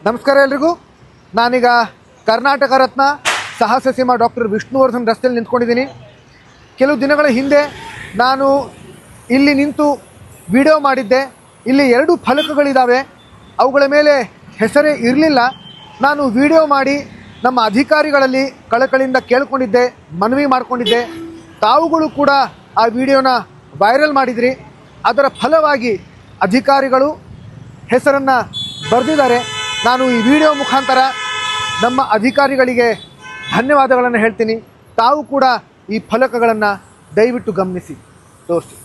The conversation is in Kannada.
ನಮಸ್ಕಾರ ಎಲ್ರಿಗೂ. ನಾನೀಗ ಕರ್ನಾಟಕ ರತ್ನ ಸಾಹಸ ಸಿಂಹ ಡಾಕ್ಟರ್ ವಿಷ್ಣುವರ್ಧನ್ ರಸ್ತೆಯಲ್ಲಿ ನಿಂತ್ಕೊಂಡಿದ್ದೀನಿ. ಕೆಲವು ದಿನಗಳ ಹಿಂದೆ ನಾನು ಇಲ್ಲಿ ನಿಂತು ವಿಡಿಯೋ ಮಾಡಿದ್ದೆ. ಇಲ್ಲಿ 2 ಫಲಕಗಳಿದ್ದಾವೆ, ಅವುಗಳ ಮೇಲೆ ಹೆಸರೇ ಇರಲಿಲ್ಲ. ನಾನು ವಿಡಿಯೋ ಮಾಡಿ ನಮ್ಮ ಅಧಿಕಾರಿಗಳಲ್ಲಿ ಕಳಕಳಿಯಿಂದ ಕೇಳ್ಕೊಂಡಿದ್ದೆ, ಮನವಿ ಮಾಡಿಕೊಂಡಿದ್ದೆ. ತಾವುಗಳು ಕೂಡ ಆ ವಿಡಿಯೋನ ವೈರಲ್ ಮಾಡಿದ್ರಿ. ಅದರ ಫಲವಾಗಿ ಅಧಿಕಾರಿಗಳು ಹೆಸರನ್ನು ಬರೆದಿದ್ದಾರೆ. ನಾನು ಈ ವಿಡಿಯೋ ಮುಖಾಂತರ ನಮ್ಮ ಅಧಿಕಾರಿಗಳಿಗೆ ಧನ್ಯವಾದಗಳನ್ನು ಹೇಳ್ತೀನಿ. ತಾವು ಕೂಡ ಈ ಫಲಕಗಳನ್ನು ದಯವಿಟ್ಟು ಗಮನಿಸಿ, ತೋರಿಸಿ.